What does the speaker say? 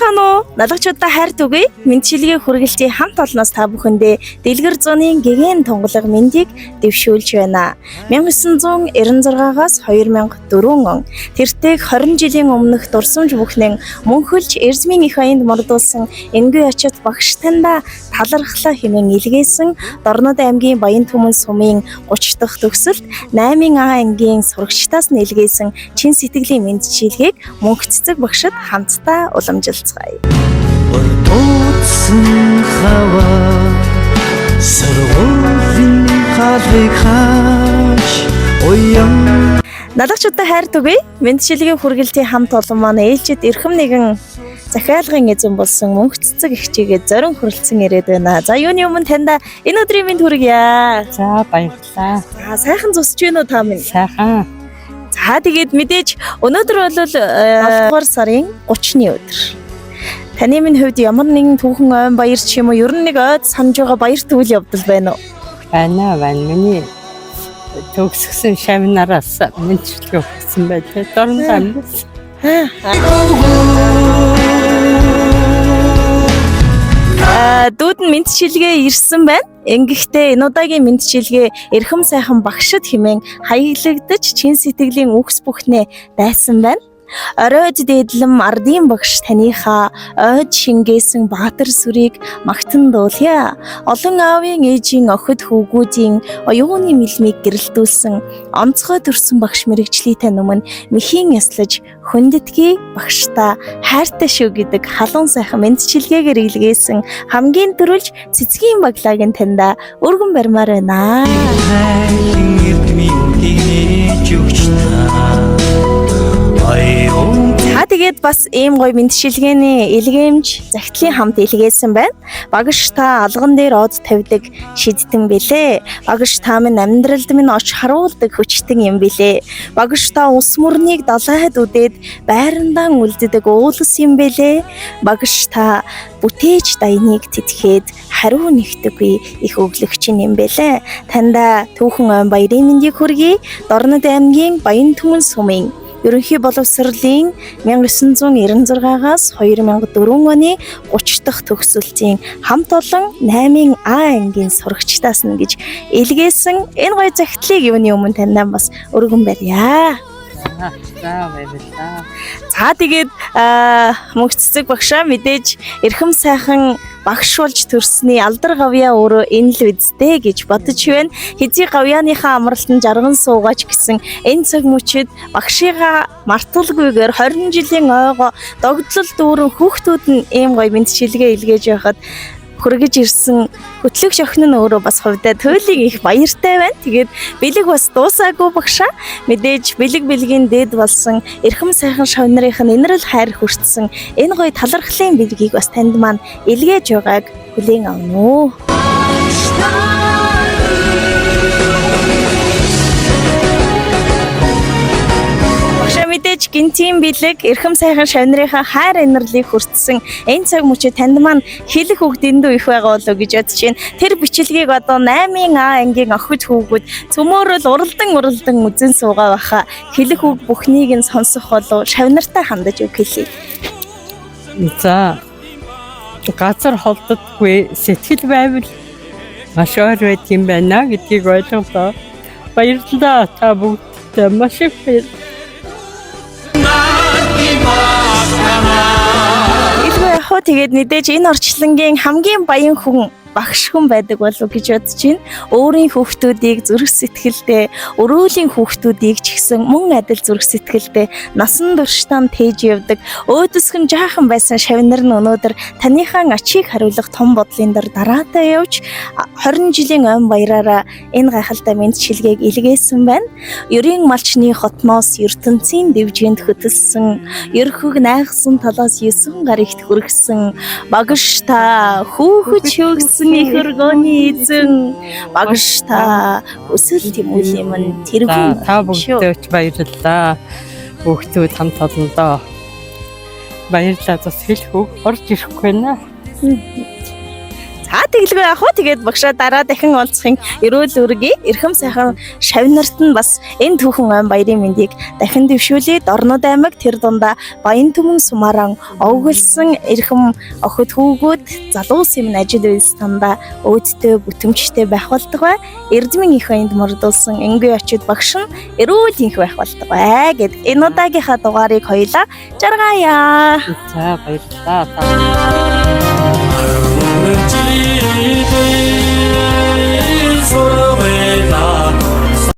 Сайнцхан уу? Налагчуудаа хайр түгэе. Мэндчилгээ хүргэлтийн хамт олноос та бүхэндээ дэлгэр зууны гэгэн тунгалаг мэндийг дэвшүүлж байна. 1996-аас 2004 он тэртег 20 жилийн өмнөх дурсамж бүхнэн мөнхөлж Эрзмийн их аянд мордуулсан энгүй ачит багш танда талархлаа хэмээн илгээсэн Дорнод аймгийн Баян Түмэн сумын 30 дахь төгсөлт 8А ангийн сурагчдаас нэлгээсэн чин сэтгэлийн мэндчилгээг мөнх цэцэг багшид хамтдаа уламжилцгаая. Ордуудсан хаваа сарвын халыг хааш уян Налагчуудаа хайр түгэе. Мэндчилгийн хүргэлтийн хамт олон маань ээлжид эрхэм нэгэн захиалгын эзэн болсон мөнх цэцэг ихчигээ зорин хүрэлцэн ирээд байна. За юуны өмнө таньда энэ өдрийн мэнд хүргье. За баярлалаа. За сайхан зусч байна уу та минь? Сайхан. За тэгээд мэдээж өнөөдөр бол 7 дугаар сарын 30-ны өдөр. Таны минь хувьд ямар нэгэн түүхэн ойн баяр ч юм уу ер нь нэг ойд санаж байгаа баяр төвөл явдал байна уу? Байна. Миний төгсгсөн шавнараас мэдчилгээ өгсөн байлээ. Дорн амнаас. Дүүд нь мэдчилгээ ирсэн байна. Ингэхдээ энэ удаагийн мэдчилгээ эрхэм сайхан багшид хэмээн хаяглагдаж чин сэтгэлийн үгс бүхнээ дайсан байна. Оройд дээдлэм ардын багш таныхаа ойд шингээсэн баатар сүрийг магтан дуулъя. Олон аавын ээжийн охид хүүгүүдийн оюуны мэлмийг гэрэлтүүлсэн онцгой төрсөн багш мэрэгчлийтэй өмнө мэхийн яслаж хүндэтгий багшта хайртай шүү гэдэг халуун сайхан мэдчилгээгээр илгээсэн хамгийн түрүүлж цэцгийн баглааг нь таньда өргөн барьмаар байна. Тэгээд бас ийм гоё мэдчилгээний илгээмж загтлын хамт илгээсэн байна. Багш та алган дээр од тавьдаг шидтэн бэлээ. Багш та минь амьдралд минь оч харуулдаг хүчтэн юм бэлээ. Багш та ус мөрнийг далайд үдээд байрандаа үлддэг уулс юм бэлээ. Багш та бүтээж даяныг тэтгээд хариу нэгтэггүй их өглөгч юм бэлээ. Танда түүхэн ойн баярын мэндийг хүргэе. Дорнод аймгийн Баян Түмэн сумын ерөнхий боловсролын 1996-аас 2004 оны 30 дахь төгсөлтийн хамт олон 8А ангийн сурагчдаас нь гэж илгээсэн энэ гоё загтлыг юуны өмнө таньдаа бас өргөн барья. За баярлалаа. За тэгээд мөнх цэцэг багшаа мэдээж эрхэм сайхан багш болж төрсний алдар гавьяа өөрөө энэ л үздэй гэж бодож байна. Хэзээ гавьяаныхаа амралтанд жарган суугаач гэсэн энэ цаг мөчид багшигаа мартуулгүйгээр 20 жилийн ойгоо догдлол дүүрэн хүүхдүүд нь ийм гоё мэдчилгээ илгээж байхад хүргэж ирсэн хөтлөгч охин нь өөрөө бас хувьдаа туйлын их баяртай байна. Тэгээд бэлэг бас дуусаагүй багшаа. Мэдээж бэлгийн дээд болсон эрхэм сайхан шавнарын инрэл хайр хүртсэн энэ гоё талархлын бэлгийг бас танд маань илгээж байгааг хүлээн авна уу. Мэдээж гинтийн бэлэг эрхэм сайхан шавнарынхаа хайр инэрлийг хүртсэн энэ цаг мөчид танд маань хэлэх үг дэндүү их байгаа болоо гэж бодож байна. Тэр бичлэгийг одоо 8А ангийн охид хүүгүүд цөмөөрөл уралдан үзэн суугаа баха. Хэлэх үг бүхнийг нь сонсох болов шавнартай хандаж үг хэлье. За газар холддоггүй сэтгэл байвал маш өөр байт юм байна гэдгийг ойлголоо. Баярлалаа та бүгдтэй маш их баярлалаа. Тэгээд мэдээж энэ орчлонгийн хамгийн баян хүн багш хүн байдаг болов гэж бодож байна. Өөрийн хүүхдүүдийг зүрх сэтгэлдээ, өрөөлийн хүүхдүүдийг ч гэсэн мөн адил зүрх сэтгэлдээ насан туршдаа тээж явдаг. Өөдөөсгөн жаахан байсан шавнар нь өнөөдөр таныхаа ачийг хариулах том бодлын дор дараатаа явж 20 жилийн ойн баяраараа энэ гайхалтай мэдчилгээг илгээсэн байна. Ерийн малчны хотноос ертөнцийн дэвжээнд хөтөлсөн, ерхөг найгсан талаас 9 гарагт хүргэсэн багш та хүүхэд шүүгсэн их өргөний эзэн багш та өсөл тэмүүлэн мань тэргүүн та бүгдээ баярлалаа. Хүүхдүүд хамт олондоо баярлалаа. Бас хэлэх үг орж ирэхгүй нэ. За тэгэлгүй яах вэ? Тэгээд багшаа дараа дахин уулзахын эрүүл үргээ эрхэм сайхан шавнарт нь бас энэ түүхэн айн баярын мэндийг дахин дэвшүүлээд Орнод аймаг тэр дундаа Баянтүмэн Сумаран овгөлсөн эрхэм охид хүүгүүд залуус юм ажил үйлс тандаа өөдтэй бүтэмжтэй байх болдог бай. Эрдмийн их баянд мордулсан энгийн очид багш нь эрүүл инх байх болдог бай гэд энэ удаагийнхаа дугаарыг хоёлаа жаргая. За баярлалаа.